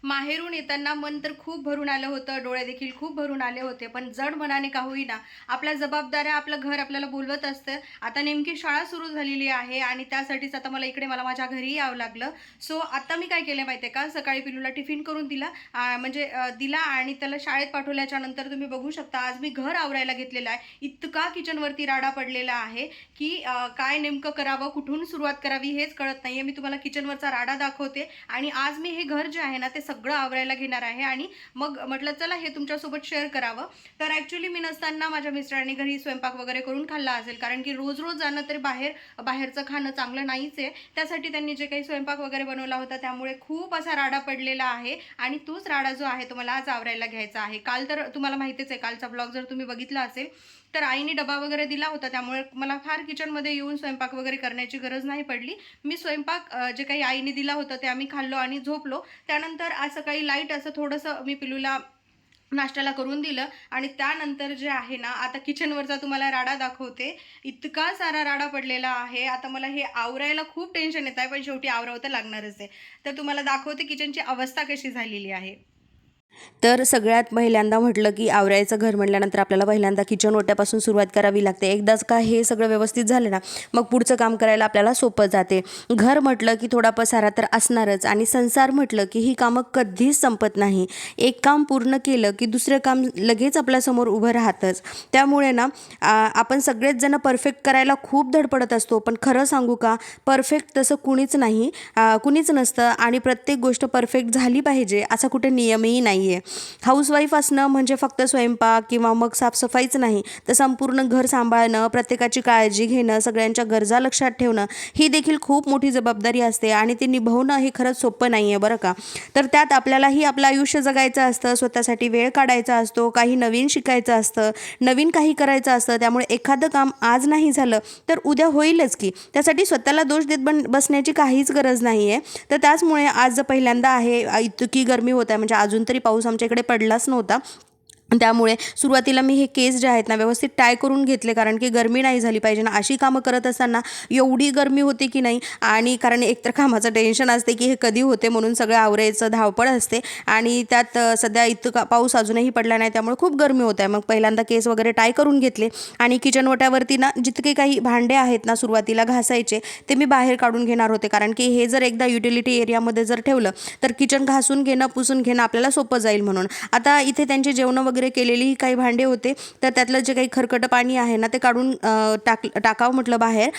माहेरून येताना मन तर खूप भरून आलं होतं, डोळे देखील खूप भरून आले होते. पण जड मनाने का होईना, आपल्या जबाबदाऱ्या, आपलं घर आपल्याला बोलवत असतं. आता नेमकी शाळा सुरू झालेली आहे आणि त्यासाठीच आता मला माझ्या घरी यावं लागलं. सो आता मी काय केलं माहिती आहे का, सकाळी पिलूला टिफिन करून दिला, दिला आणि त्याला शाळेत पाठवल्याच्या नंतर तुम्ही बघू शकता, आज मी घर आवरायला घेतलेलं आहे. इतका किचनवरती राडा पडलेला आहे, की काय नेमकं करावं, कुठून सुरुवात करावी हेच कळत नाहीये. मी तुम्हाला किचनवरचा राडा दाखवते आणि आज मी हे घर जे आहे ना, ते सगळं आवरायला घेणार आहे आणि मग म्हटलं चला हे तुमच्यासोबत शेअर करावं. तर ॲक्च्युली मी नसताना माझ्या मिस्टरांनी घरी स्वयंपाक वगैरे करून खाल्ला असेल, कारण की रोज-रोज जाणं तरी बाहेरचं खाणं चांगलं नाहीच आहे. त्यासाठी त्यांनी जे काही स्वयंपाक वगैरे बनवला होता, त्यामुळे खूप असा राडा पडलेला आहे आणि तोच राडा जो आहे तो मला आज आवरायला घ्यायचा आहे. काल तर तुम्हाला माहितीच आहे, कालचा ब्लॉग जर तुम्ही बघितला असेल, तर आईने डबा वगैरे दिला होता, त्यामुळे मला फार किचनमध्ये येऊन स्वयंपाक वगैरे करण्याची गरज नाही पडली. मी स्वयंपाक जे काही आईने दिला होता ते आम्ही खाल्लो आणि झोपलो. त्यानंतर आज सकाळी लाईट असं थोडंसं मी पिलूला नाश्त्याला करून दिलं आणि त्यानंतर जे आहे ना, आता किचनवरचा तुम्हाला राडा दाखवते. इतका सारा राडा पडलेला आहे. आता मला हे आवरायला खूप टेन्शन येत आहे, पण शेवटी आवरावं तर लागणारच आहे. तर तुम्हाला दाखवते किचनची अवस्था कशी झालेली आहे. तर सगळ्यात पहिल्यांदा म्हटलं की आवरायचं घर म्हटल्यानंतर आपल्याला पहिल्यांदा किचन ओट्यापासून सुरुवात करावी लागते. एकदाच का हे सगळं व्यवस्थित झालं ना, मग पुढचं काम करायला आपल्याला सोपं जाते. घर म्हटलं की थोडा पसारा तर असणारच आणि संसार म्हटलं की ही कामं कधीच संपत नाही. एक काम पूर्ण केलं की दुसरं काम लगेच आपल्यासमोर उभं राहतंच. त्यामुळे ना आपण सगळेच जण परफेक्ट करायला खूप धडपडत असतो, पण खरं सांगू का, परफेक्ट तसं कुणीच नाही, कुणीच नसतं आणि प्रत्येक गोष्ट परफेक्ट झाली पाहिजे असा कुठे नियमही नाही आहे. हाऊसवाईफ असणं म्हणजे फक्त स्वयंपाक किंवा मग साफसफाईच नाही, तर संपूर्ण घर सांभाळणं, प्रत्येकाची काळजी घेणं, सगळ्यांच्या गरजा लक्षात ठेवणं ही देखील खूप मोठी जबाबदारी असते आणि ती निभवणं हे खरंच सोपं नाही आहे बरं का. तर त्यात आपल्यालाही आपलं आयुष्य जगायचं असतं, स्वतःसाठी वेळ काढायचा असतो, काही नवीन शिकायचं असतं, नवीन काही करायचं असतं. त्यामुळे एखादं काम आज नाही झालं तर उद्या होईलच की, त्यासाठी स्वतःला दोष देत बसण्याची काहीच गरज नाही आहे. तर त्याचमुळे आज पहिल्यांदा आहे, इतकी गरमी होत आहे, म्हणजे अजून तरी पाऊस आमच्या इकडे पडलाच नव्हता. त्यामुळे सुरुवातीला मी हे केस जे आहेत ना व्यवस्थित टाय करून घेतले, कारण की गरमी नाही झाली पाहिजे ना. अशी कामं करत असताना एवढी गरमी होती की नाही, आणि कारण एकतर कामाचं टेन्शन असते की हे कधी होते म्हणून सगळं आवरायचं धावपळ असते आणि त्यात सध्या इतका पाऊस अजूनही पडला नाही, त्यामुळे खूप गरमी होत आहे. मग पहिल्यांदा केस वगैरे टाय करून घेतले आणि किचन ओट्यावरती ना जितके काही भांडे आहेत ना सुरुवातीला घासायचे ते मी बाहेर काढून घेणार होते, कारण की हे जर एकदा युटिलिटी एरियामध्ये जर ठेवलं तर किचन घासून घेणं, पुसून घेणं आपल्याला सोपं जाईल म्हणून. आता इथे त्यांचे जेवणं वगैरे केलेली काही भांडे होते, तर त्यातलं जे काही खरकटं पाणी आहे ना ते काढून टाकावं म्हटलं बाहेर.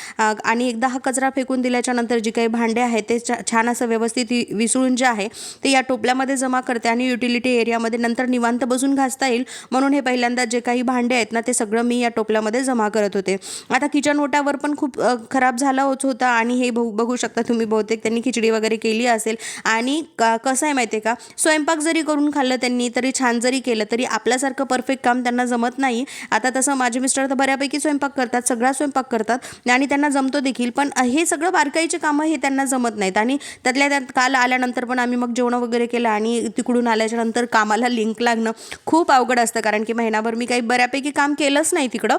आणि एकदा हा कचरा फेकून दिल्याच्या नंतर जी काही भांडे आहेत ते छान असं व्यवस्थित विसळून जे आहे ते या टोपल्यामध्ये जमा करते आणि युटिलिटी एरियामध्ये नंतर निवांत बसून घासता येईल म्हणून हे पहिल्यांदा जे काही भांडे आहेत ना ते सगळं मी या टोपल्यामध्ये जमा करत होते. आता किचन ओट्यावर पण खूप खराब झाला होता आणि हे बघू शकता तुम्ही, बहुतेक त्यांनी खिचडी वगैरे केली असेल. आणि कसं आहे माहिती आहे का, स्वयंपाक जरी करून खाल्लं त्यांनी, तरी छान जरी केलं तरी आपल्यासारखं परफेक्ट काम त्यांना जमत नाही. आता तसं माझे मिस्टर तर बऱ्यापैकी स्वयंपाक करतात, सगळा स्वयंपाक करतात आणि त्यांना जमतो देखील, पण हे सगळं बारकाईचे कामं हे त्यांना जमत नाहीत. आणि त्यातल्या त्यात काल आल्यानंतर पण आम्ही मग जेवण वगैरे केलं आणि तिकडून आल्याच्या नंतर कामाला लिंक लागणं खूप अवघड असतं, कारण की महिनाभर मी काही बऱ्यापैकी काम केलंच नाही तिकडं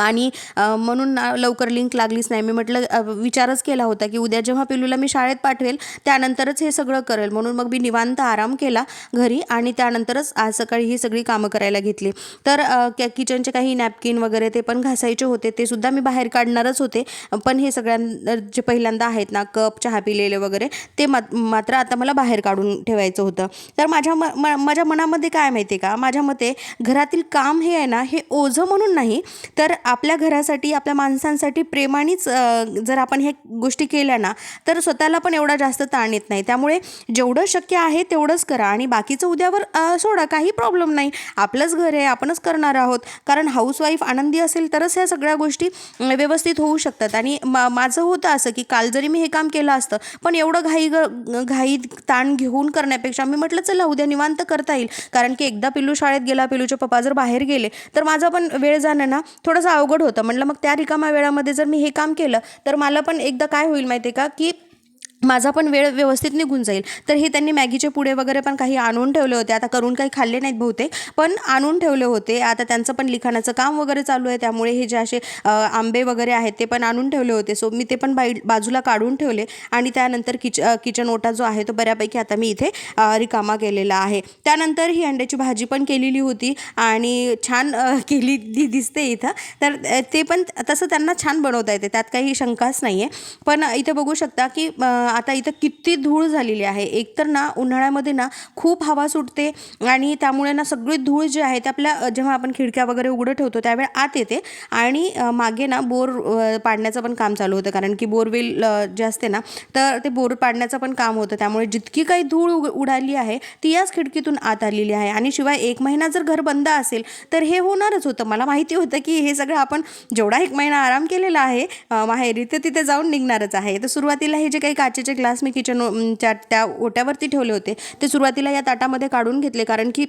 आणि म्हणून लवकर लिंक लागलीच नाही. मी म्हटलं विचारच केला होता की उद्या जेव्हा पिलूला मी शाळेत पाठवेल त्यानंतरच हे सगळं करेल, म्हणून मग मी निवांत आराम केला घरी आणि त्यानंतरच आज सकाळी ही सगळी कामं करायला घेतली. तर किचनचे काही नॅपकिन वगैरे ते पण घासायचे होते, ते सुद्धा मी बाहेर काढणारच होते. पण हे सगळ्यांना जे पहिल्यांदा आहेत ना, कप चहा पिलेले वगैरे, ते मात्र आता मला बाहेर काढून ठेवायचं होतं. तर माझ्या मनामध्ये काय माहिती आहे का, माझ्या मते घरातील काम हे आहे ना, हे ओझं म्हणून नाही, तर आपल्या घरासाठी, आपल्या माणसांसाठी प्रेमानेच जर आपण हे गोष्टी केल्या ना तर स्वतःला पण एवढा जास्त ताण येत नाही. त्यामुळे जेवढं शक्य आहे तेवढंच करा आणि बाकीचं उद्यावर सोडा, काही प्रॉब्लेम नाही. आपलंच घर आहे, आपणच करणार आहोत. कारण हाऊसवाईफ आनंदी असेल तरच ह्या सगळ्या गोष्टी व्यवस्थित होऊ शकतात. आणि माझं होतं असं की काल जरी मी हे काम केलं असतं, पण एवढं घाई ताण घेऊन करण्यापेक्षा मी म्हटलं चला उद्या निवांत करता येईल, कारण की एकदा पिल्लू शाळेत गेला, पिल्लूचे पप्पा जर बाहेर गेले तर माझा पण वेळ जाणं ना थोडंसं अवघड होतं. म्हटलं मग त्या रिकाम्या वेळामध्ये जर मी हे काम केलं तर मला पण एकदा काय होईल माहिती आहे का, की माझा पण वेळ व्यवस्थित निघून जाईल. तर हे त्यांनी मॅगीचे पुडे वगैरे पण काही आणून ठेवले होते. आता करून काही खाल्ले नाहीत बहुतेक, पण आणून ठेवले होते. आता त्यांचं पण लिखाणाचं काम वगैरे चालू आहे, त्यामुळे हे जे असे आंबे वगैरे आहेत ते पण आणून ठेवले होते. सो मी ते पण बाजूला काढून ठेवले आणि त्यानंतर किचन ओटा जो आहे तो बऱ्यापैकी आता मी इथे रिकामा केलेला आहे. त्यानंतर ही अंड्याची भाजी पण केलेली होती आणि छान केली दिसते इथं. तर ते पण तसं त्यांना छान बनवता येते, त्यात काही शंकाच नाही आहे. पण इथे बघू शकता की आता इथं किती धूळ झालेली आहे. एकतर ना उन्हाळ्यामध्ये ना खूप हवा सुटते आणि त्यामुळे ना सगळी धूळ जी आहे ते आपल्या जेव्हा आपण खिडक्या वगैरे उघडं ठेवतो त्यावेळी आत येते आणि मागे ना बोर पाडण्याचं पण काम चालू होतं, कारण की बोरवेल जे असते ना तर ते बोर पाडण्याचं पण काम होतं. त्यामुळे जितकी काही धूळ उडाली आहे ती याच खिडकीतून आत आलेली आहे. आणि शिवाय 1 महिना जर घर बंद असेल तर हे होणारच होतं. मला माहिती होतं की हे सगळं आपण जेवढा 1 महिना आराम केलेला आहे माहेरी, तर तिथे जाऊन निघणारच आहे. तर सुरुवातीला हे जे काही काचेचे ग्लास मी किचनच्या त्या ओट्यावरती ठेवले होते ते सुरुवातीला या ताटामध्ये काढून घेतले, कारण की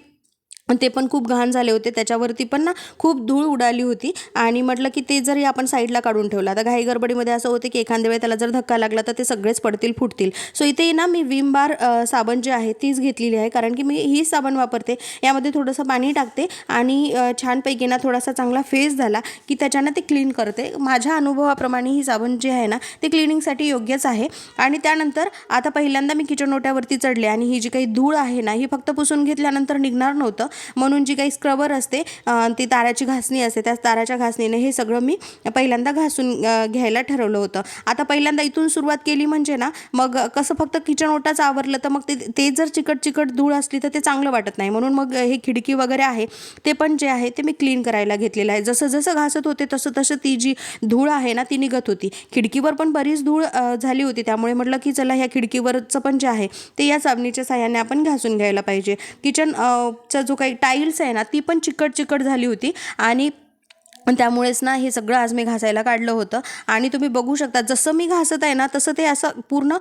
ते पण खूप घाण झाले होते. त्याच्यावरती पण ना खूप धूळ उडाली होती आणि म्हटलं की ते जरी आपण साईडला काढून ठेवलं, आता घाई गडबडीमध्ये असं होते की एखाद्या वेळी त्याला जर धक्का लागला तर ते सगळेच पडतील फुटतील. सो इथे ना मी विम बार साबण जे आहे तीच घेतलेली आहे, कारण की मी ही साबण वापरते. यामध्ये थोडंसं पाणी टाकते आणि छानपैकी ना थोडासा चांगला फेस झाला की त्याच्यानं ते क्लीन करते. माझ्या अनुभवाप्रमाणे ही साबण जी आहे ना ते क्लिनिंगसाठी योग्यच आहे. आणि त्यानंतर आता पहिल्यांदा मी किचन ओट्यावरती चढले आणि ही जी काही धूळ आहे ना ही फक्त पुसून घेतल्यानंतर निघणार नव्हतं, म्हणून जी काही स्क्रबर असते ती ताराची घासणी असते, त्या ताराच्या घासणीने हे सगळं मी पहिल्यांदा घासून घ्यायला ठरवलं होतं. आता पहिल्यांदा इथून सुरुवात केली म्हणजे ना मग कसं फक्त किचन ओटाच आवरलं तर मग ते जर चिकट धूळ असली तर ते चांगलं वाटत नाही. म्हणून मग हे खिडकी वगैरे आहे ते पण जे आहे ते मी क्लीन करायला घेतलेलं आहे. जसं जसं घासत होते तसं ती जी धूळ आहे ना ती निघत होती. खिडकीवर पण बरीच धूळ झाली होती, त्यामुळे म्हटलं की चला ह्या खिडकीवरचं पण जे आहे ते या साबणीच्या साह्याने आपण घासून घ्यायला पाहिजे. किचनचा जो काही टाईल्स आहे ना ती पण चिकट झाली होती आणि त्यामुळेच ना हे सगळं आज मी घासायला काढलं होतं. आणि तुम्ही बघू शकता जसं मी घासत आहे ना तसं ते असं पूर्ण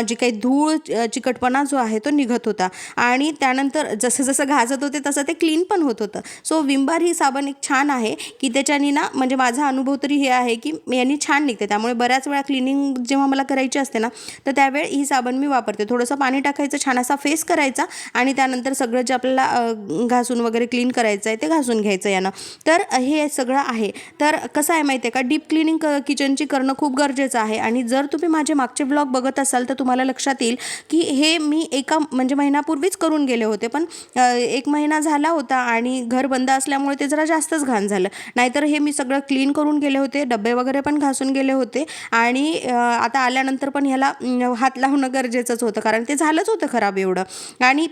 जे काही धूळ चिकटपणा जो आहे तो निघत होता आणि त्यानंतर जसं घासत होते तसं ते क्लीन पण होत होतं. सो विम बार ही साबण एक छान आहे की त्याच्यानी ना म्हणजे माझा अनुभव तरी हे आहे की यांनी छान निघते. त्यामुळे बऱ्याच वेळा क्लिनिंग जेव्हा मला करायची असते ना तर त्यावेळी ही साबण मी वापरते. थोडंसं पाणी टाकायचं, छान असा फेस करायचा आणि त्यानंतर सगळं जे आपल्याला घासून वगैरे क्लीन करायचं आहे ते घासून घ्यायचं यानं. तर हे सगळं आहे. तर कसं आहे माहिती आहे का, डीप क्लिनिंग किचनची करणं खूप गरजेचं आहे. आणि जर तुम्ही माझे मागचे ब्लॉग बघत असाल तर तुम्हाला लक्षात येईल की हे मी एका म्हणजे महिन्यापूर्वीच करून गेले होते, पण 1 महिना झाला होता आणि घर बंद असल्यामुळे ते जरा जास्तच घाण झालं. नाहीतर हे मी सगळं क्लीन करून गेले होते, डबे वगैरे पण घासून गेले होते आणि आता आल्यानंतर पण ह्याला हात लावणं गरजेचंच होतं, कारण ते झालंच होतं खराब एवढं. आणि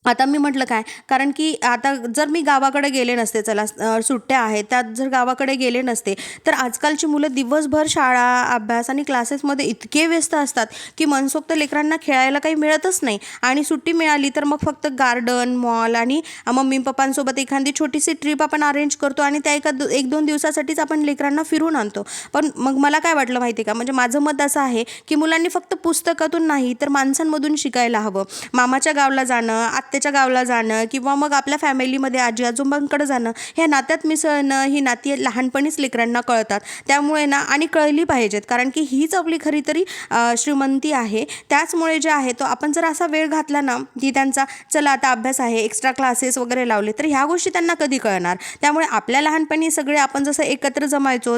आता मी म्हटलं काय, कारण की आता जर मी गावाकडे गेले नसते, चला सुट्ट्या आहेत त्यात जर गावाकडे गेले नसते तर आजकालची मुलं दिवसभर शाळा, अभ्यास आणि क्लासेसमध्ये इतके व्यस्त असतात की मनसोक्त लेकरांना खेळायला काही मिळतच नाही. आणि सुट्टी मिळाली तर मग फक्त गार्डन, मॉल आणि मम्मी पप्पांसोबत एखादी छोटीशी ट्रिप आपण अरेंज करतो आणि त्या 1-2 दिवसासाठीच आपण लेकरांना फिरून आणतो. पण मग मला काय वाटलं माहिती का, म्हणजे माझं मत असं आहे की मुलांनी फक्त पुस्तकातून नाही तर माणसांमधून शिकायला हवं. मामाच्या गावला जाणं, आत्याच्या गावला जाणं किंवा मग आपल्या फॅमिलीमध्ये आजी आजोबांकडे जाणं, ह्या नात्यात मिसळणं, ही नाती लहानपणीच लेकरांना कळतात. त्यामुळे ना आणि कळली पाहिजेत, कारण की हीच आपली खरी तरी श्रीमंती आहे. त्याचमुळे जे आहे तो आपण जर असा वेळ घातला ना की त्यांचा चला आता अभ्यास आहे, एक्स्ट्रा क्लासेस वगैरे लावले तर ह्या गोष्टी त्यांना कधी कळणार. त्यामुळे आपल्या लहानपणी सगळे आपण जसं एकत्र जमायचो,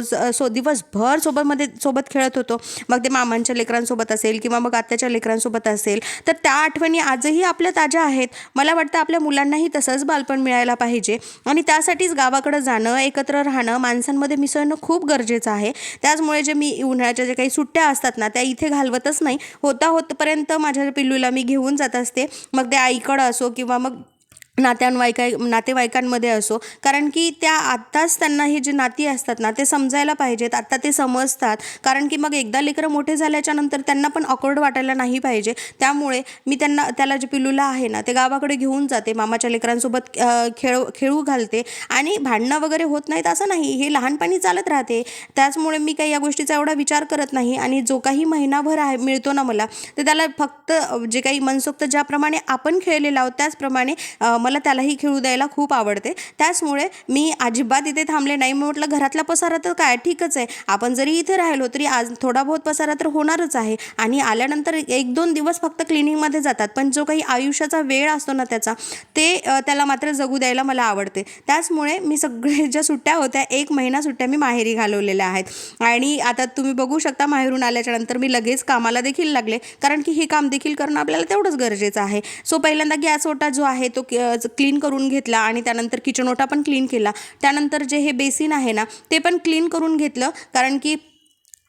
दिवसभर सोबत खेळत होतो, मग ते मामांच्या लेकरांसोबत असेल किंवा मग आत्याच्या लेकरांसोबत असेल, तर त्या आठवणी आजही आपल्या ताज्या आहेत. मला वाटतं आपल्या मुलांनाही तसंच बालपण मिळायला पाहिजे आणि त्यासाठीच गावाकडं जाणं, एकत्र राहणं, माणसांमध्ये मिसळणं खूप गरजेचं आहे. त्याचमुळे जे मी उन्हाळ्याच्या जे काही सुट्ट्या असतात ना त्या इथे घालवतच नाही. होतपर्यंत माझ्या पिल्लूला मी घेऊन जात असते, मग ते आईकडं असो किंवा मग नातेवाईकांमध्ये असो, कारण की त्या आत्ताच त्यांना हे जे नाती असतात ना ते समजायला पाहिजेत. आत्ता ते समजतात, कारण की मग एकदा लेकरं मोठे झाल्याच्या नंतर त्यांना पण ऑकवर्ड वाटायला नाही पाहिजे. त्यामुळे मी त्याला जे पिल्लूला आहे ना ते गावाकडे घेऊन जाते, मामाच्या लेकरांसोबत खेळू घालते आणि भांडणं वगैरे होत नाहीत असं नाही, हे लहानपणी चालत राहते. त्याचमुळे मी काही या गोष्टीचा एवढा विचार करत नाही. आणि जो काही महिनाभर आहे मिळतो ना मला, तर त्याला फक्त जे काही मनसोक्त ज्याप्रमाणे आपण खेळलेलो आहोत त्याचप्रमाणे मला त्यालाही खेळू द्यायला खूप आवडते. त्याचमुळे मी अजिबात इथे थांबले नाही. मी म्हटलं घरातला पसारा तर काय ठीकच आहे, आपण जरी इथे राहिलो तरी आज थोडा बहुत पसारा तर होणारच आहे आणि आल्यानंतर 1-2 दिवस फक्त क्लिनिंगमध्ये जातात, पण जो काही आयुष्याचा वेळ असतो ना त्याला मात्र जगू द्यायला मला आवडते. त्याचमुळे मी सगळे ज्या सुट्ट्या होत्या 1 महिना सुट्ट्या मी माहेरी घालवलेल्या आहेत आणि आता तुम्ही बघू शकता माहेरून आल्याच्या नंतर मी लगेच कामाला देखील लागले, कारण की हे काम देखील करणं आपल्याला तेवढंच गरजेचं आहे. सो पहिल्यांदा गॅस ओटा जो आहे तो क्लीन करून घेतला आणि त्यानंतर किचन ओटा पण क्लीन केला. त्यानंतर जे हे बेसिन आहे ना ते पण क्लीन करून घेतलं, कारण की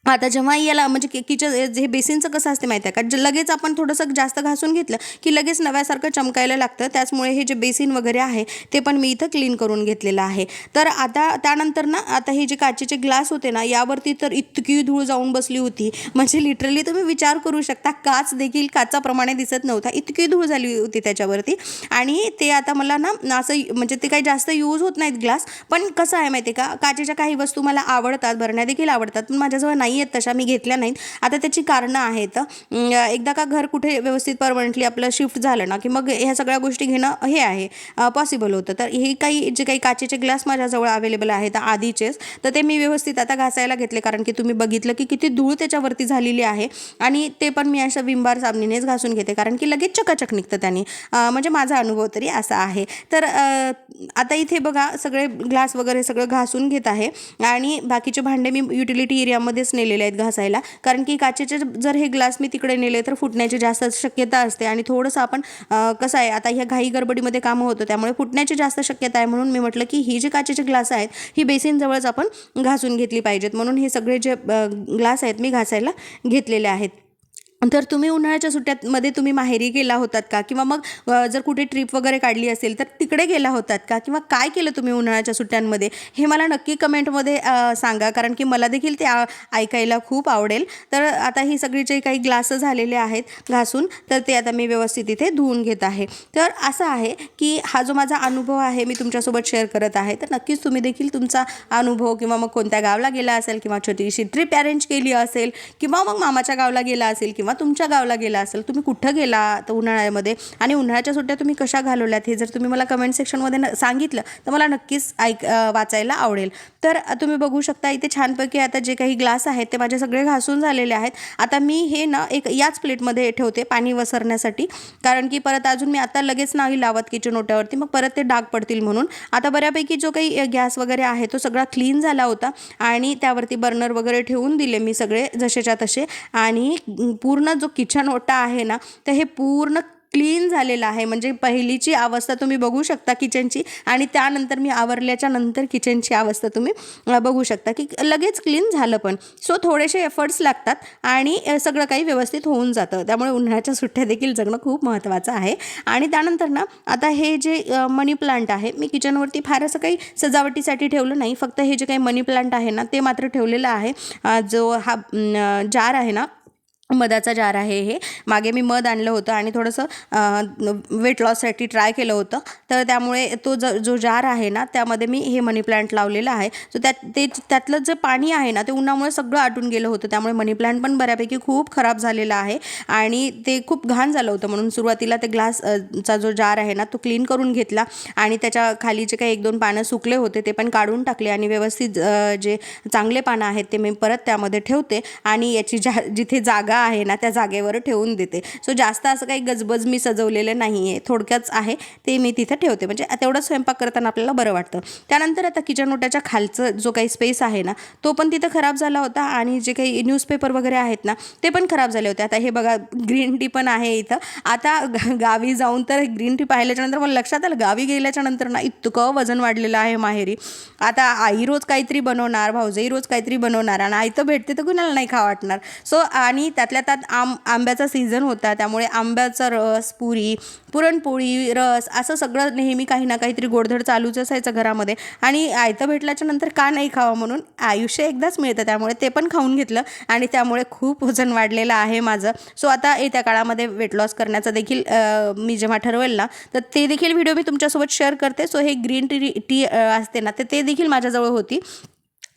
आता जेव्हा याला म्हणजे किचन हे बेसिनचं कसं असते माहिती आहे का, लगेच आपण थोडंसं जास्त घासून घेतलं की लगेच नव्यासारखं चमकायला लागतं. त्याचमुळे हे जे बेसिन वगैरे आहे ते पण मी इथं क्लीन करून घेतलेलं आहे. तर आता त्यानंतर ना आता हे जे काचेचे ग्लास होते ना यावरती तर इतकी धूळ जाऊन बसली होती, म्हणजे लिटरली तुम्ही विचार करू शकता काच देखील काचाप्रमाणे दिसत नव्हता, इतकी धूळ झाली होती त्याच्यावरती. आणि ते आता मला ना असं म्हणजे ते काही जास्त यूज होत नाहीत ग्लास, पण कसं आहे माहिती आहे का, काचेच्या काही वस्तू मला आवडतात, भरण्या देखील आवडतात, पण माझ्याजवळ नाही आहेत तशा, मी घेतल्या नाहीत. आता त्याची कारणं आहेत. एकदा का घर कुठे व्यवस्थित परमनंटली आपलं शिफ्ट झालं ना की मग ह्या सगळ्या गोष्टी घेणं हे आहे पॉसिबल होतं. तर हे जे काही काचेचे ग्लास माझ्याजवळ अवेलेबल आहेत आधीचेच, तर ते मी व्यवस्थित आता घासायला घेतले, कारण की तुम्ही बघितलं की किती धूळ त्याच्यावरती झालेली आहे आणि ते पण मी अशा विम बार साबणीनेच घासून घेते, कारण की लगेच चकाचक निघतं त्याने. म्हणजे माझा अनुभव तरी असा आहे. तर आता इथे बघा सगळे ग्लास वगैरे सगळं घासून घेत आहे आणि बाकीचे भांडे मी युटिलिटी एरियामध्येच नेलेले आहेत घासायला, कारण की काचेचे जर हे ग्लास मी तिकडे नेले तर फुटण्याची जास्त शक्यता असते आणि थोडंसं आपण कसं आहे आता ह्या घाई गडबडीमध्ये कामं होतं त्यामुळे फुटण्याची जास्त शक्यता आहे. म्हणून मी म्हटलं की ही जी काचेचे ग्लास आहेत ही बेसिनजवळच आपण घासून घेतली पाहिजेत, म्हणून हे सगळे जे ग्लास आहेत मी घासायला घेतलेले आहेत. तर तुम्ही उन्हाळ्याच्या सुट्ट्यामध्ये तुम्ही माहेरी गेला होतात का, किंवा मग जर कुठे ट्रिप वगैरे काढली असेल तर तिकडे गेला होतात का, किंवा काय केलं तुम्ही उन्हाळ्याच्या सुट्ट्यांमध्ये हे मला नक्की कमेंटमध्ये सांगा, कारण की मला देखील ते ऐकायला खूप आवडेल. तर आता ही सगळी जे काही ग्लास झालेले आहेत घासून तर ते आता मी व्यवस्थित इथे धुवून घेत आहे. तर असं आहे की हा जो माझा अनुभव आहे मी तुमच्यासोबत शेअर करत आहे, तर नक्कीच तुम्ही देखील तुमचा अनुभव किंवा मग कोणत्या गावला गेला असेल किंवा छोटीशी ट्रिप अरेंज केली असेल किंवा मग मामाच्या गावला गेला असेल किंवा तुमच्या गावला गेला असेल, तुम्ही कुठं गेला तर उन्हाळ्यामध्ये आणि उन्हाळ्याच्या सुट्ट्या तुम्ही कशा घालवल्यात हे जर तुम्ही मला कमेंट सेक्शनमध्ये सांगितलं तर मला नक्कीच वाचायला आवडेल. तर तुम्ही बघू शकता इथे छानपैकी आता जे काही ग्लास आहेत ते माझे सगळे घासून झालेले आहेत. आता मी हे ना एक याच प्लेटमध्ये ठेवते पाणी वसरण्यासाठी, कारण की परत अजून मी आता लगेच नाही लावत किचन ओट्यावरती, मग परत ते डाग पडतील म्हणून. आता बऱ्यापैकी जो काही गॅस वगैरे आहे तो सगळा क्लीन झाला होता आणि त्यावरती बर्नर वगैरे ठेवून दिले मी सगळे जसेच्या तसे, आणि पूर्ण जो किचन ओटा आहे ना तर हे पूर्ण क्लीन झालेलं आहे. म्हणजे पहिलीची अवस्था तुम्ही बघू शकता किचनची आणि त्यानंतर मी आवरल्याच्या नंतर किचनची अवस्था तुम्ही बघू शकता की लगेच क्लीन झालं. पण सो थोडेसे एफर्ट्स लागतात आणि सगळं काही व्यवस्थित होऊन जातं. त्यामुळे उन्हाळ्याच्या सुट्ट्या देखील जगणं खूप महत्त्वाचं आहे. आणि त्यानंतर ना आता हे जे मनी प्लांट आहे मी किचनवरती फार असं काही सजावटीसाठी ठेवलं नाही, फक्त हे जे काही मनी प्लांट आहे ना ते मात्र ठेवलेलं आहे. जो हा जार आहे ना मधाचा जार आहे, हे मागे मी मध आणलं होतं आणि थोडंसं वेट लॉससाठी ट्राय केलं होतं, तर त्यामुळे तो जो जार आहे ना त्यामध्ये मी हे मनी प्लांट लावलेलं आहे. सो त्यातलं जे पाणी आहे ना ते उन्हामुळे सगळं आटून गेलं होतं, त्यामुळे मनी प्लांट पण बऱ्यापैकी खूप खराब झालेला आहे आणि ते खूप घाण झालं होतं. म्हणून सुरुवातीला ते ग्लासचा जो जार आहे ना तो क्लीन करून घेतला आणि त्याच्या खाली जे काही 1-2 पानं सुकले होते ते पण काढून टाकले आणि व्यवस्थित जे चांगले पानं आहेत ते मी परत त्यामध्ये ठेवते आणि याची जिथे जागा आहे ना त्या जागेवर ठेवून देते. सो जास्त असं काही गजबज मी सजवलेलं नाही आहे, थोडक्याच आहे ते मी तिथं ठेवते, म्हणजे तेवढं स्वयंपाक करताना आपल्याला बरं वाटतं. त्यानंतर आता किचन ओट्याच्या खालचं जो काही स्पेस आहे ना तो पण तिथं खराब झाला होता आणि जे काही न्यूजपेपर वगैरे आहेत ना ते पण खराब झाले होते. आता हे बघा ग्रीन टी पण आहे इथं. आता गावी जाऊन तर ग्रीन टी पाहिल्याच्यानंतर मला लक्षात आलं गावी गेल्याच्या नंतर ना इतकं वजन वाढलेलं आहे माहेरी. आता आई रोज काहीतरी बनवणार, भाऊजाई रोज काहीतरी बनवणार आणि आई तर भेटते तर कुणाला नाही खा वाटणार. सो आणि त्यातल्या त्यात आंब्याचा सीझन होता, त्यामुळे आंब्याचा रस, पुरणपोळी, रस असं सगळं नेहमी काही ना काहीतरी गोडधोड चालूच असायचं घरामध्ये. आणि आयतं भेटल्याच्या नंतर का नाही खावं, म्हणून आयुष्य एकदाच मिळतं त्यामुळे ते पण खाऊन घेतलं आणि त्यामुळे खूप वजन वाढलेलं आहे माझं. सो आता येत्या काळामध्ये वेट लॉस करण्याचं देखील मी जेव्हा ठरवेल ना तर ते देखील व्हिडिओ मी तुमच्यासोबत शेअर करते. सो हे ग्रीन टी असते ना ते देखील माझ्याजवळ होती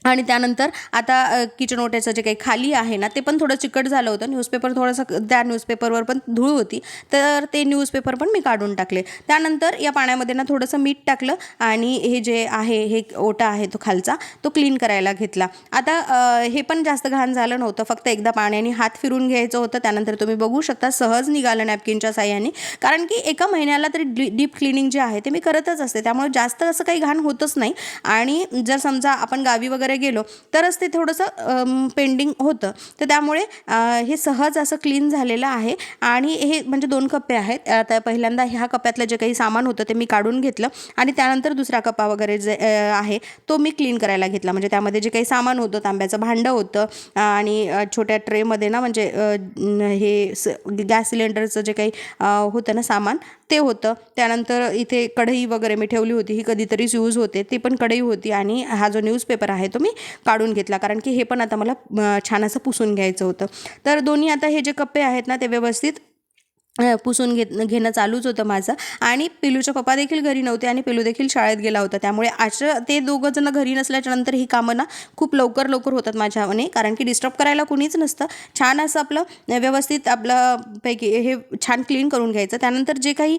आणि त्यानंतर आता किचन ओट्याचं जे काही खाली आहे ना ते पण थोडं चिकट झालं होतं. न्यूजपेपर थोडंसं त्या न्यूजपेपरवर पण धूळ होती, तर ते न्यूजपेपर पण मी काढून टाकले. त्यानंतर या पाण्यामध्ये ना थोडंसं मीठ टाकलं आणि हे जे आहे हे ओटा आहे तो खालचा तो क्लीन करायला घेतला. आता हे पण जास्त घाण झालं नव्हतं, फक्त एकदा पाण्याने हात फिरून घ्यायचं होतं. त्यानंतर तुम्ही बघू शकता सहज निघालं नॅपकिनच्या साह्याने, कारण की एका महिन्याला तरी डीप क्लिनिंग जे आहे ते मी करतच असते, त्यामुळे जास्त असं काही घाण होतच नाही. आणि जर समजा आपण गावी वगैरे गेलो तरच ते थोडंसं पेंडिंग होतं, तर त्यामुळे हे सहज असं क्लीन झालेलं आहे. आणि हे म्हणजे 2 कप्पे आहेत. आता पहिल्यांदा ह्या कप्प्यातलं जे काही सामान होतं ते मी काढून घेतलं आणि त्यानंतर दुसरा कप्पा वगैरे जे आहे तो मी क्लीन करायला घेतला. म्हणजे त्यामध्ये जे काही सामान होतं, तांब्याचं भांडं होतं आणि छोट्या ट्रेमध्ये ना म्हणजे हे गॅस सिलेंडरचं जे काही होतं ना सामान ते होतं. त्यानंतर इथे कढई वगैरे मी ठेवली होती, ही कधीतरीच यूज होते, ती पण कढई होती. आणि हा जो न्यूजपेपर आहे तो मी काढून घेतला, कारण की हे पण आता मला छान असं पुसून घ्यायचं होतं. तर दोन्ही आता हे जे कप्पे आहेत ना ते व्यवस्थित पुसून घेणं चालूच होतं माझं. आणि पिलूचे पप्पा देखील घरी नव्हते आणि पिलू देखील शाळेत गेला होता, त्यामुळे असं ते दोघं जण घरी नसल्याच्यानंतर ही कामं ना खूप लवकर होतात माझ्याने, कारण की डिस्टर्ब करायला कुणीच नसतं. छान असं आपलं व्यवस्थित आपलं पैकी हे छान क्लीन करून घ्यायचं. त्यानंतर जे काही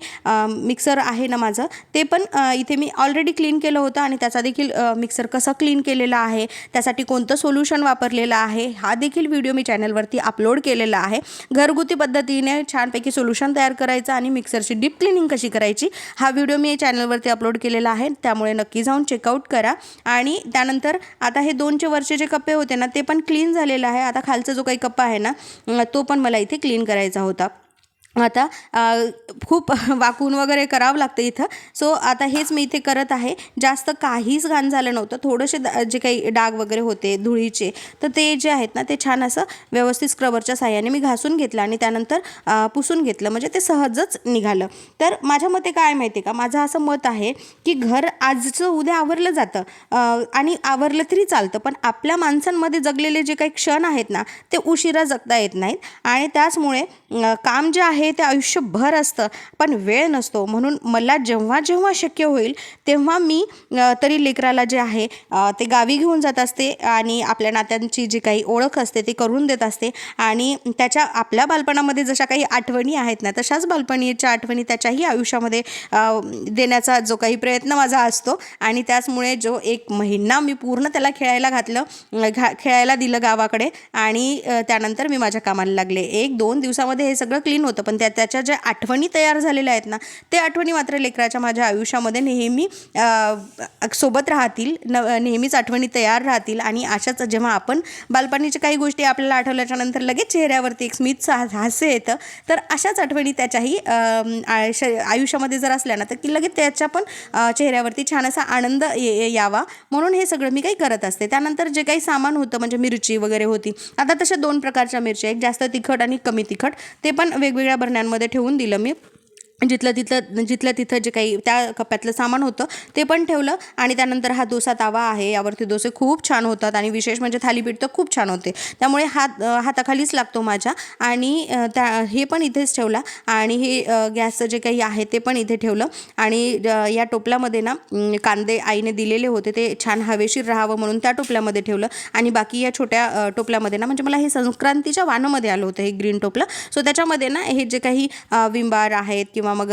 मिक्सर आहे ना माझं ते पण इथे मी ऑलरेडी क्लीन केलं होतं आणि त्याचा देखील मिक्सर कसा क्लीन केलेला आहे, त्यासाठी कोणतं सोल्युशन वापरलेलं आहे, हा देखील व्हिडिओ मी चॅनलवरती अपलोड केलेला आहे. घरगुती पद्धतीने छानपैकी सोल्युशन तयार करायचं आणि मिक्सरची डीप क्लिनिंग कशी करायची, हा व्हिडिओ मी चॅनलवरती अपलोड केलेला आहे, त्यामुळे नक्की जाऊन चेकआउट करा. आणि त्यानंतर आता हे 2चे वरचे जे कप्पे होते ना ते पण क्लीन झालेलं आहे. आता खालचा जो काही कप्पा आहे ना तो पण मला इथे क्लीन करायचा होता. आता खूप वाकून वगैरे करावं लागतं इथं. सो आता हेच मी इथे करत आहे. जास्त काहीच घाण झालं नव्हतं. थोडेसे जे काही डाग वगैरे होते धुळीचे, तर ते जे आहेत ना ते छान असं व्यवस्थित स्क्रबरच्या साह्याने मी घासून घेतलं आणि त्यानंतर पुसून घेतलं, म्हणजे ते सहजच निघालं. तर माझ्या मते काय माहिती आहे का, माझं असं मत आहे की घर आजचं उद्या आवरलं जातं आणि आवरलं तरी चालतं, पण आपल्या माणसांमध्ये जगलेले जे काही क्षण आहेत ना ते उशिरा जगता येत नाहीत. आणि त्याचमुळे काम जे आहे ते आयुष्यभर असतं, पण वेळ नसतो. म्हणून मला जेव्हा जेव्हा शक्य होईल तेव्हा मी तरी लेकराला जे आहे ते गावी घेऊन जात असते आणि आपल्या नात्यांची जी काही ओळख असते ती करून देत असते. आणि त्याच्या आपल्या बालपणामध्ये जशा काही आठवणी आहेत ना तशाच बालपणीच्या आठवणी त्याच्याही आयुष्यामध्ये देण्याचा जो काही प्रयत्न माझा असतो. आणि त्याचमुळे जो 1 महिना मी पूर्ण त्याला खेळायला दिलं गावाकडे आणि त्यानंतर मी माझ्या कामाला लागले. 1-2 दिवसामध्ये हे सगळं क्लीन होतं, पण त्याच्या ज्या आठवणी तयार झालेल्या आहेत ना ते आठवणी मात्र लेकराच्या माझ्या आयुष्यामध्ये नेहमी सोबत राहतील, नेहमीच आठवणी तयार राहतील. आणि अशाच जेव्हा आपण बालपणीच्या काही गोष्टी आपल्याला आठवल्याच्या नंतर लगेच चेहऱ्यावरती एक स्मितचं हास्य येतं, तर अशाच आठवणी त्याच्याही आयुष्यामध्ये जर असल्या ना तर की लगेच त्याच्या पण चेहऱ्यावरती छान असा आनंद यावा, म्हणून हे सगळं मी काही करत असते. त्यानंतर जे काही सामान होतं म्हणजे मिरची वगैरे होती, आता तशा 2 प्रकारच्या मिरच्या, एक जास्त तिखट आणि कमी तिखट, ते पण वेगवेगळ्या बरण्यांमध्ये ठेवून दिलं मी. जिथलं तिथं जे काही त्या कप्प्यातलं सामान होतं ते पण ठेवलं. आणि त्यानंतर हा डोसा तवा आहे, यावरती डोसे खूप छान होतात आणि विशेष म्हणजे थालीपीठ तर खूप छान होते, त्यामुळे हाताखालीच लागतो माझ्या. आणि हे पण इथेच ठेवला. आणि हे गॅसचं जे काही आहे ते पण इथे ठेवलं. आणि या टोपल्यामध्ये ना कांदे आईने दिलेले होते, ते छान हवेशीर राहावं म्हणून त्या टोपल्यामध्ये ठेवलं. आणि बाकी या छोट्या टोपल्यामध्ये ना म्हणजे मला हे संक्रांतीच्या वाणामध्ये आलं होतं हे ग्रीन टोपलं, सो त्याच्यामध्ये ना हे जे काही विम बार आहेत किंवा मग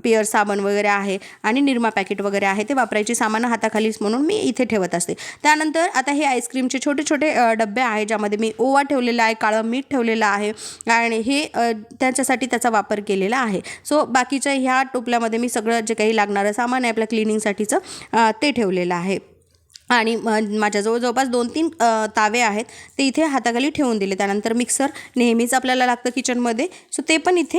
पिअर साबण वगैरे आहे आणि निरमा पॅकेट वगैरे आहे ते वापरायची सामानं हाताखालीच म्हणून मी इथे ठेवत असते. त्यानंतर आता हे आईस्क्रीमचे छोटे छोटे डबे आहे, ज्यामध्ये मी ओवा ठेवलेला आहे, काळं मीठ ठेवलेलं आहे आणि हे त्याच्यासाठी त्याचा वापर केलेला आहे. सो बाकीच्या ह्या टोपल्यामध्ये मी सगळं जे काही लागणारं सामान आहे आपल्या क्लिनिंगसाठीचं ते ठेवलेलं आहे. आणि माझ्याजवळ जवळपास 2-3 तावे आहेत ते इथे हाताखाली ठेवून दिले. त्यानंतर मिक्सर नेहमीच आपल्याला लागतं किचनमध्ये, सो ते पण इथे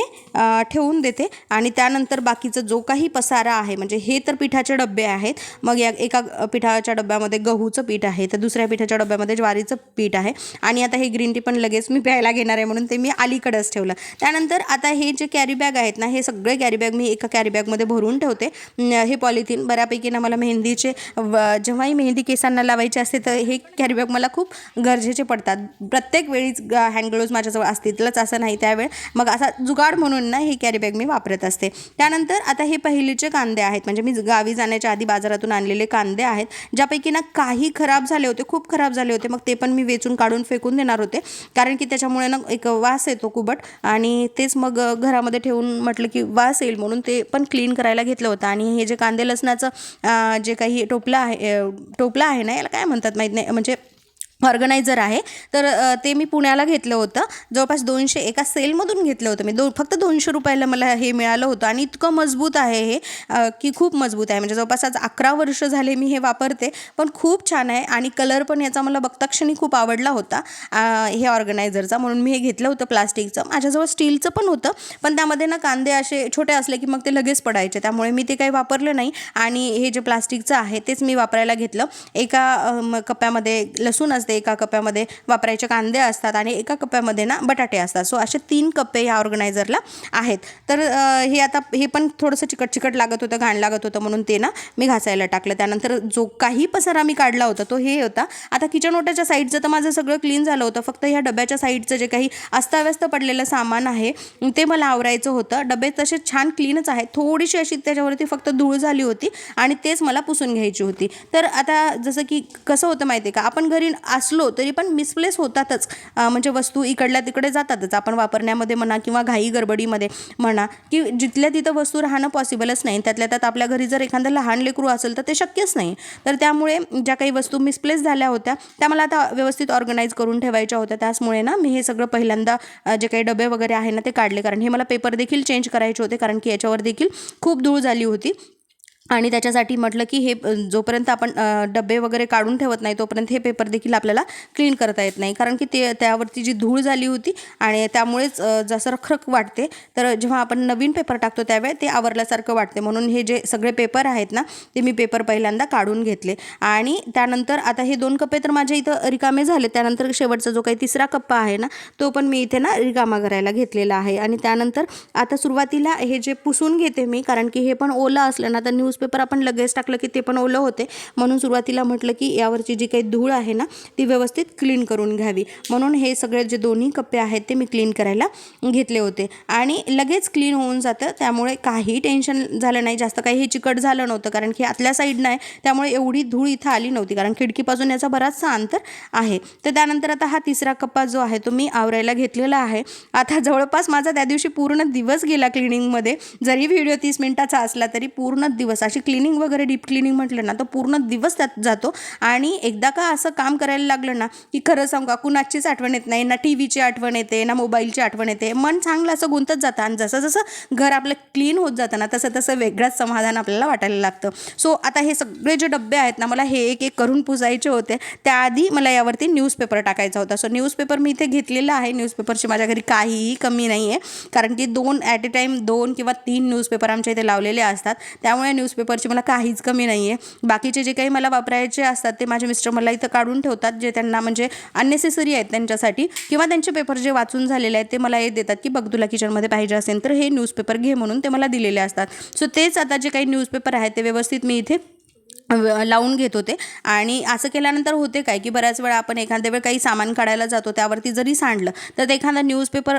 ठेवून देते. आणि त्यानंतर बाकीचं जो काही पसारा आहे, म्हणजे हे तर पिठाचे डबे आहेत, मग एका पिठाच्या डब्यामध्ये गहूचं पीठ आहे, तर दुसऱ्या पिठाच्या डब्यामध्ये ज्वारीचं पीठ आहे. आणि आता हे ग्रीन टी पण लगेच मी प्यायला घेणार आहे म्हणून ते मी अलीकडंच ठेवलं. त्यानंतर आता हे जे कॅरी बॅग आहेत ना हे सगळे कॅरी बॅग मी एका कॅरी बॅगमध्ये भरून ठेवते. हे पॉलिथिन बऱ्यापैकी ना मला मेहंदीचे जेव्हाही मेहंदी कधी केसांना लावायचे असते तर हे कॅरीबॅग मला खूप गरजेचे पडतात. प्रत्येक वेळीच हँड ग्लोव्ज माझ्याजवळ असतीलच असं नाही, त्यावेळ मग असा जुगाड म्हणून ना ही कॅरीबॅग मी वापरत असते. त्यानंतर आता हे पहिलीचे कांदे आहेत, म्हणजे मी गावी जाण्याच्या आधी बाजारातून आणलेले कांदे आहेत, ज्यापैकी ना काही खराब झाले होते, खूप खराब झाले होते. मग ते पण मी वेचून काढून फेकून देणार होते, कारण की त्याच्यामुळे ना एक वास येतो कुबट, आणि तेच मग घरामध्ये ठेवून म्हटलं की वास येईल म्हणून ते पण क्लीन करायला घेतलं होतं. आणि हे जे कांदे लसणाचं जे काही टोपला आहे ना, याला काय म्हणतात माहीत नाही, म्हणजे ऑर्गनायझर आहे, तर ते मी पुण्याला घेतलं होतं. जवळपास 200 एका सेलमधून घेतलं होतं मी. फक्त 200 रुपयाला मला हे मिळालं होतं. आणि इतकं मजबूत आहे हे की खूप मजबूत आहे. म्हणजे जवळपास आज 11 वर्ष झाले मी हे वापरते, पण खूप छान आहे. आणि कलर पण याचा मला बघताक्षणी खूप आवडला होता हे ऑर्गनायझरचा, म्हणून मी हे घेतलं होतं प्लास्टिकचं. माझ्याजवळ स्टीलचं पण होतं, पण त्यामध्ये ना कांदे असे छोटे असले की मग ते लगेच पडायचे, त्यामुळे मी ते काही वापरलं नाही. आणि हे जे प्लास्टिकचं आहे तेच मी वापरायला घेतलं. एका कप्प्यामध्ये लसूण असते, एका कप्प्यामध्ये वापरायचे कांदे असतात, आणि एका कप्प्यामध्ये ना बटाटे असतात. सो असे 3 कप्पे या ऑर्गनायझरला आहेत. तर हे पण थोडंसं चिकट लागत होतं, घाण लागत होतं, म्हणून ते ना मी घासायला टाकलं. त्यानंतर जो काही पसारा मी काढला होता तो हे होता. आता किचन ओट्याच्या साईडचं तर माझं सगळं क्लीन झालं होतं, फक्त ह्या डब्याच्या साईडचं जे काही अस्ताव्यस्त पडलेलं सामान आहे ते मला आवरायचं होतं. डबे तसे छान क्लीनच आहेत, थोडीशी अशी त्याच्यावरती फक्त धूळ झाली होती आणि तेच मला पुसून घ्यायची होती. तर आता जसं की कसं होतं माहिती आहे का, आपण घरी असलो तरी पण मिसप्लेस होतातच, म्हणजे वस्तू इकडल्या तिकडे जातातच. आपण वापरण्यामध्ये म्हणा किंवा घाई गडबडीमध्ये म्हणा, की जिथल्या तिथं वस्तू राहणं पॉसिबलच नाही. त्यातल्या त्यात आपल्या घरी जर एखादं लहान लेकरू असेल तर ते शक्यच नाही. तर त्यामुळे ज्या काही वस्तू मिसप्लेस झाल्या होत्या त्या मला आता व्यवस्थित ऑर्गनाईज करून ठेवायच्या होत्या. त्याचमुळे ना मी हे सगळं पहिल्यांदा जे काही डबे वगैरे आहे ना ते काढले, कारण हे मला पेपर देखील चेंज करायचे होते, कारण की याच्यावर देखील खूप धूळ झाली होती. आणि त्याच्यासाठी म्हटलं की हे जोपर्यंत आपण डबे वगैरे काढून ठेवत नाही तोपर्यंत हे पेपर देखील आपल्याला क्लीन करता येत नाही, कारण की त्यावरती जी धूळ झाली होती आणि त्यामुळेच जसं रखरख वाटते. तर जेव्हा आपण नवीन पेपर टाकतो त्यावेळी ते आवरल्यासारखं वाटते, म्हणून हे जे सगळे पेपर आहेत ना ते मी पेपर पहिल्यांदा काढून घेतले. आणि त्यानंतर आता हे 2 कप्पे तर माझ्या इथं रिकामे झाले. त्यानंतर शेवटचा जो काही 3रा कप्पा आहे ना तो पण मी इथे ना रिकामा करायला घेतलेला आहे. आणि त्यानंतर आता सुरुवातीला हे जे पुसून घेते मी, कारण की हे पण ओलं असलं ना तर न्यूजपेपर आपण लगेच टाकलं की ते पण ओलं होते, म्हणून सुरुवातीला म्हटलं की यावरची जी काही धूळ आहे ना ती व्यवस्थित क्लीन करून घ्यावी, म्हणून हे सगळे जे दोन्ही कप्पे आहेत ते मी क्लीन करायला घेतले होते. आणि लगेच क्लीन होऊन जातं, त्यामुळे काही टेन्शन झालं नाही. जास्त काही हे चिकट झालं नव्हतं, कारण की आतल्या साईडनं आहे त्यामुळे एवढी धूळ इथं आली नव्हती, कारण खिडकीपासून याचा बराचसा अंतर आहे. तर त्यानंतर आता हा 3रा कप्पा जो आहे तो मी आवरायला घेतलेला आहे. आता जवळपास माझा त्या दिवशी पूर्ण दिवस गेला क्लिनिंगमध्ये. जरी व्हिडिओ 30 मिनिटाचा असला तरी पूर्ण दिवस, अशी क्लिनिंग वगैरे डीप क्लिनिंग म्हटलं ना तर पूर्ण दिवस त्यात जातो. आणि एकदा का असं काम करायला लागलं ना की खरं सांगू का, कुणाचीच आठवण येत नाही, ना टीव्हीची आठवण येते ना मोबाईलची आठवण येते. मन चांगलं असं गुंतत जातं, आणि जसं जसं घर आपलं क्लीन होत जातं ना तसं तसं वेगळंच समाधान आपल्याला वाटायला लागतं. सो आता हे सगळे जे डबे आहेत ना मला हे एक एक करून पुसायचे होते. त्याआधी मला यावरती न्यूजपेपर टाकायचा होता. सो न्यूजपेपर मी इथे घेतलेला आहे. न्यूजपेपरची माझ्या घरी काहीही कमी नाही आहे, कारण की 2 ॲट ए टाईम 2 किंवा 3 न्यूजपेपर आमच्या इथे लावलेले असतात, त्यामुळे न्यूजपेपरची मला काहीच कमी नाही आहे. बाकीचे जे काही मला वापरायचे असतात ते माझे मिस्टर मला इथं काढून ठेवतात, जे त्यांना म्हणजे अननेसेसरी आहेत त्यांच्यासाठी, किंवा त्यांचे पेपर जे वाचून झालेले आहेत ते मला हे देतात की बघ तुला किचनमध्ये पाहिजे असेल तर हे न्यूजपेपर घे, म्हणून ते मला दिलेले असतात. सो तेच आता जे काही न्यूजपेपर आहेत ते व्यवस्थित मी इथे लावून घेत होते. आणि असं केल्यानंतर होते काय की बऱ्याच वेळा आपण एखाद्या वेळ काही सामान काढायला जातो, त्यावरती जरी सांडलं तर ते एखादा न्यूजपेपर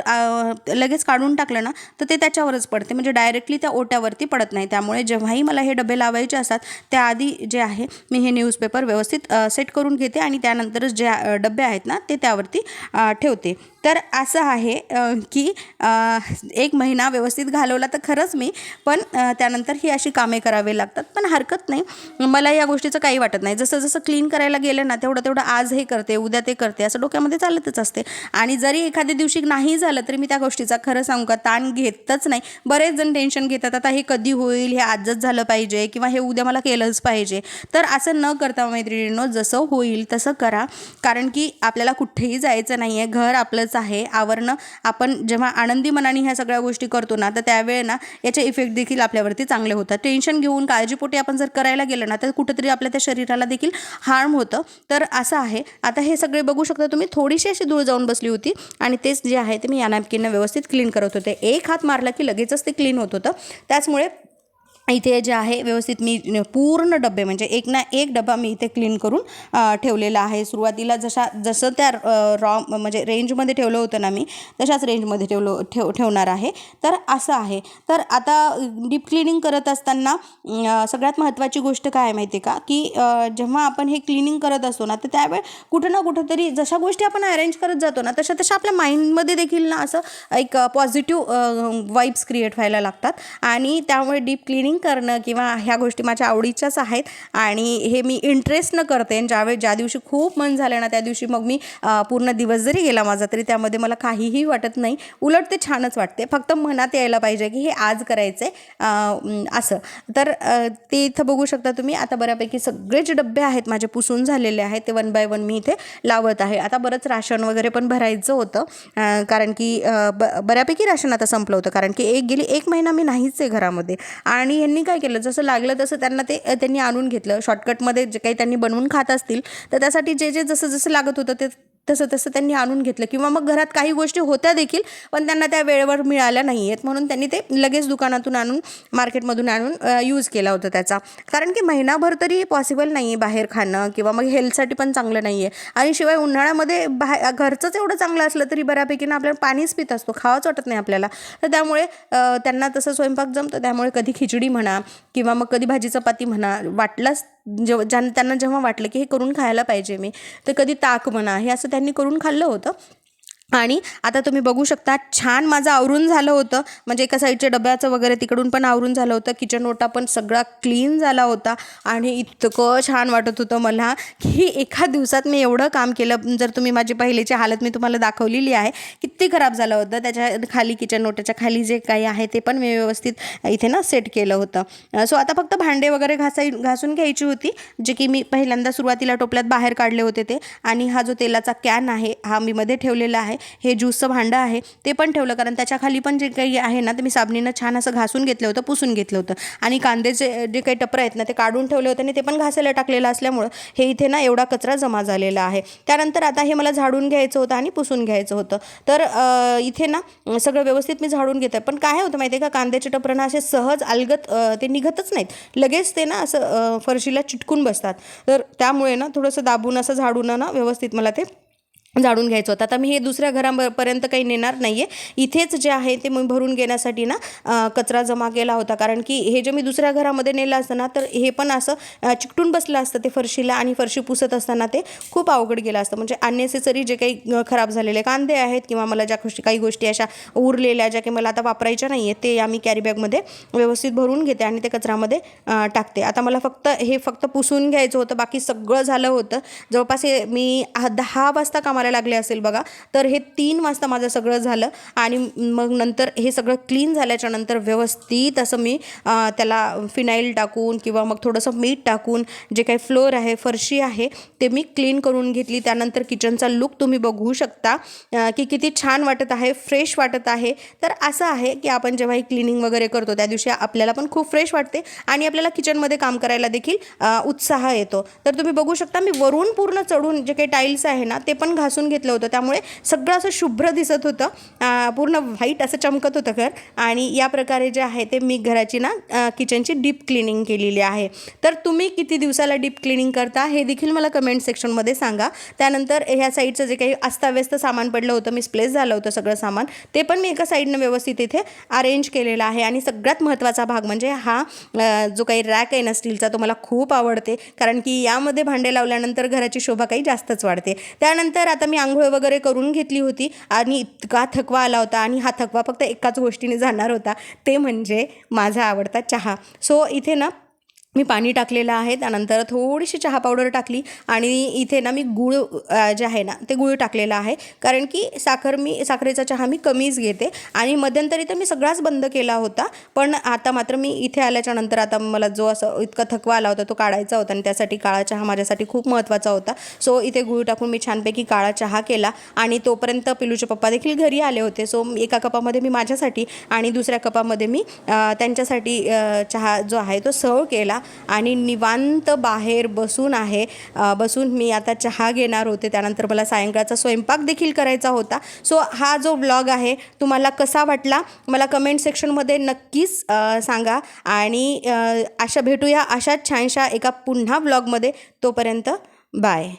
लगेच काढून टाकलं ना तर ते त्याच्यावरच पडते, म्हणजे डायरेक्टली त्या ओट्यावरती पडत नाही. त्यामुळे जेव्हाही मला हे डबे लावायचे असतात त्याआधी जे आहे मी हे न्यूजपेपर व्यवस्थित सेट करून घेते, आणि त्यानंतरच जे डबे आहेत ना ते त्यावरती ठेवते. तर असं आहे की 1 महिना व्यवस्थित घालवला तर खरंच मी, पण त्यानंतर ही अशी कामे करावी लागतात, पण हरकत नाही. मला या गोष्टीचं काही वाटत नाही. जसं जसं क्लीन करायला गेलं ना तेवढं आज हे करते उद्या ते करते असं डोक्यामध्ये चालतच असते. आणि जरी एखाद्या दिवशी नाही झालं तरी मी त्या गोष्टीचा खरं सांगू का ताण घेतच नाही. बरेच जण टेन्शन घेतात, आता हे कधी होईल, हे आजच झालं पाहिजे किंवा हे उद्या मला केलंच पाहिजे. तर असं न करता मैत्रिणींनो, जसं होईल तसं करा, कारण की आपल्याला कुठेही जायचं नाही आहे, घर आपलंच आहे. आवरणं आपण जेव्हा आनंदी मनाने ह्या सगळ्या गोष्टी करतो ना तर त्यावेळे ना याचे इफेक्ट देखील आपल्यावरती चांगले होतात. टेन्शन घेऊन काळजीपोटी आपण जर करायला गेलं ना तर कुठेतरी आपल्या त्या शरीराला देखील हार्म होतं. तर असं आहे. आता हे सगळे बघू शकता तुम्ही, थोडीशी अशी धूळ जाऊन बसली होती आणि तेच जे आहे ते मी या नॅपकिननं व्यवस्थित क्लीन करत होते. एक हात मारला की लगेचच ते क्लीन होत होतं. त्याचमुळे इथे जे आहे व्यवस्थित मी पूर्ण डबे म्हणजे एक ना एक डबा मी इथे क्लीन करून ठेवलेला आहे. सुरुवातीला जसं त्या रॉ म्हणजे रेंजमध्ये ठेवलं होतं ना मी, तशाच रेंजमध्ये ठेवणार आहे. तर असं आहे. तर आता डीप क्लिनिंग करत असताना सगळ्यात महत्त्वाची गोष्ट काय आहे माहिती आहे का, की जेव्हा आपण हे क्लिनिंग करत असतो ना, तर त्यावेळी कुठं ना कुठंतरी जशा गोष्टी आपण अरेंज करत जातो ना, तशा आपल्या माइंडमध्ये देखील ना असं एक पॉझिटिव्ह वाईब्स क्रिएट व्हायला लागतात. आणि त्यामुळे डीप क्लिनिंग करणं किंवा ह्या गोष्टी माझ्या आवडीच्याच आहेत आणि हे मी इंटरेस्टनं करते. आणि ज्या दिवशी खूप मन झालं ना, त्या दिवशी मग मी पूर्ण दिवस जरी गेला माझा तरी त्यामध्ये मला काहीही वाटत नाही, उलट ते छानच वाटते. फक्त मनात यायला पाहिजे की हे आज करायचं आहे असं. तर ते इथं बघू शकता तुम्ही. आता बऱ्यापैकी सगळे जे डबे आहेत माझे पुसून झालेले आहेत, ते 1 बाय 1 मी इथे लावत आहे. आता बरंच राशन वगैरे पण भरायचं होतं, कारण की बऱ्यापैकी राशन आता संपलं होतं, कारण की गेली 1 महिना मी नाहीच आहे घरामध्ये. आणि यांनी काय केलं, जसं लागलं तसं त्यांनी आणून घेतलं. शॉर्टकटमध्ये जे काही त्यांनी बनवून खात असतील तर त्यासाठी जे जसं लागत होतं ते तसं त्यांनी आणून घेतलं. किंवा मग घरात काही गोष्टी होत्या देखील पण त्यांना त्या वेळेवर मिळाल्या नाही आहेत, म्हणून त्यांनी ते लगेच दुकानातून आणून मार्केटमधून आणून यूज केला होता त्याचा. कारण की महिनाभर तरी पॉसिबल नाही आहे बाहेर खाणं, किंवा मग हेल्थसाठी पण चांगलं नाही आहे. आणि शिवाय उन्हाळ्यामध्ये घरचंच एवढं चांगलं असलं तरी बऱ्यापैकी ना आपल्याला पाणीच पित असतो, खावंच वाटत नाही आपल्याला. तर त्यामुळे त्यांना तसं स्वयंपाक जमतं. त्यामुळे कधी खिचडी म्हणा किंवा मग कधी भाजी चपाती म्हणा, वाटलाच त्यांना जेव्हा वाटलं की हे करून खायला पाहिजे मी, तर कधी ताक म्हणा, हे असं त्यांनी करून खाल्लं होतं. आणि आता तुम्ही बघू शकता छान माझं आवरून झालं होतं. म्हणजे एका साईडच्या डब्याचं वगैरे तिकडून पण आवरून झालं होतं. किचन ओटा पण सगळा क्लीन झाला होता आणि इतकं छान वाटत होतं मला की एका दिवसात मी एवढं काम केलं. जर तुम्ही माझी पहिलीची हालत मी तुम्हाला दाखवलेली आहे, किती खराब झालं होतं. त्याच्या खाली किचन ओट्याच्या खाली जे काही आहे ते पण मी व्यवस्थित इथे ना सेट केलं होतं. सो आता फक्त भांडे वगैरे घासून घ्यायची होती, जे की मी पहिल्यांदा सुरुवातीला टोपल्यात बाहेर काढले होते ते. आणि हा जो तेलाचा कॅन आहे हा मी मध्ये ठेवलेला आहे. हे ज्यूसचं भांडं आहे ते पण ठेवलं, कारण त्याच्या खाली पण जे काही आहे ना ते मी साबणीनं छान असं घासून घेतलं होतं, पुसून घेतलं होतं. आणि कांद्याचे जे काही टपरं आहेत ना ते काढून ठेवले होते आणि ते पण घासायला टाकलेलं असल्यामुळं हे इथे ना एवढा कचरा जमा झालेला आहे. त्यानंतर आता हे मला झाडून घ्यायचं होतं आणि पुसून घ्यायचं होतं. तर इथे ना सगळं व्यवस्थित मी झाडून घेते. पण काय होतं माहिती आहे का, कांद्याचे टपरं ना असे सहज अलगत ते निघतच नाहीत, लगेच ते ना असं फरशीला चिटकून बसतात. तर त्यामुळे ना थोडंसं दाबून असं झाडून ना व्यवस्थित मला ते झाडून घ्यायचं होतं. आता मी हे दुसऱ्या घरापर्यंत काही नेणार नाही आहे, इथेच जे आहे ते मी भरून घेण्यासाठी ना कचरा जमा केला होता. कारण की हे जे मी दुसऱ्या घरामध्ये नेलं असतं ना तर हे पण असं चिकटून बसलं असतं ते फरशीला, आणि फरशी पुसत असताना ते खूप अवघड गेलं असतं. म्हणजे अननेसेसरी जे काही खराब झालेले कांदे आहेत किंवा मला काही गोष्टी अशा उरलेल्या ज्या काही मला आता वापरायच्या नाही आहेत, ते आम्ही कॅरीबॅगमध्ये व्यवस्थित भरून घेते आणि ते कचऱ्यामध्ये टाकते. आता मला फक्त पुसून घ्यायचं होतं, बाकी सगळं झालं होतं. जवळपास मी 10 वाजता कामाला लागले असेल बघा, तर हे 3 वाजता माझं सगळं झालं. आणि मग नंतर हे सगळं क्लीन झाल्याच्या नंतर व्यवस्थित असं मी त्याला फिनाईल टाकून किंवा मग थोडंसं मीठ टाकून जे काही फ्लोअर आहे, फरशी आहे, ते मी क्लीन करून घेतली. त्यानंतर किचनचा लुक तुम्ही बघू शकता की किती छान वाटत आहे, फ्रेश वाटत आहे. तर असं आहे की आपण जेव्हा ही क्लिनिंग वगैरे करतो त्या दिवशी आपल्याला पण खूप फ्रेश वाटते आणि आपल्याला किचनमध्ये काम करायला देखील उत्साह येतो. तर तुम्ही बघू शकता मी वरून पूर्ण चढून जे काही टाईल्स आहे ना ते पण घासून घेतलं होतं, त्यामुळे सगळं असं शुभ्र दिसत होतं, पूर्ण व्हाईट असं चमकत होतं घर. आणि या प्रकारे जे आहे ते मी घराची ना किचनची डीप क्लिनिंग केलेली आहे. तर तुम्ही किती दिवसाला डीप क्लिनिंग करता हे देखील मला कमेंट सेक्शनमध्ये सांगा. त्यानंतर ह्या साईडचं जे काही अस्ताव्यस्त सामान पडलं होतं, मिसप्लेस झालं होतं सगळं सामान, ते पण मी एका साईडनं व्यवस्थित इथे अरेंज केलेलं आहे. आणि सगळ्यात महत्त्वाचा भाग म्हणजे हा जो काही रॅक आहे ना स्टीलचा, तो मला खूप आवडते, कारण की यामध्ये भांडे लावल्यानंतर घराची शोभा काही जास्तच वाढते. त्यानंतर आता मी आंघोळ वगैरे करून घेतली होती आणि इतका थकवा आला होता, आणि हा थकवा फक्त एकाच गोष्टीने जाणार होता, ते म्हणजे माझा आवडता चहा. सो इथे ना मी पाणी टाकलेलं आहे, त्यानंतर थोडीशी चहा पावडर टाकली आणि इथे ना मी गूळ जे आहे ना ते गूळ टाकलेलं आहे, कारण की साखरेचा चहा मी कमीच घेते. आणि मध्यंतरी तर मी सगळाच बंद केला होता, पण आता मात्र मी इथे आल्याच्या नंतर आता मला जो असं इतका थकवा आला होता तो काढायचा होता, आणि त्यासाठी काळा चहा माझ्यासाठी खूप महत्त्वाचा होता. सो इथे गूळ टाकून मी छानपैकी काळा चहा केला. आणि तोपर्यंत पिलूचे पप्पा देखील घरी आले होते. सो एका कपामध्ये मी माझ्यासाठी आणि दुसऱ्या कपामध्ये मी त्यांच्यासाठी चहा जो आहे तो सर्व केला. आणि निवांत बाहेर बसून बसून मी आता चहा घेणार होते. त्यानंतर मला सायंकाळचा स्वयंपाक देखील करायचा होता. सो हा जो व्लॉग आहे तुम्हाला कसा वाटला मला कमेंट सेक्शनमध्ये नक्कीच सांगा. आणि भेटूया अशाच छानशा एका पुन्हा व्लॉगमध्ये. तोपर्यंत बाय.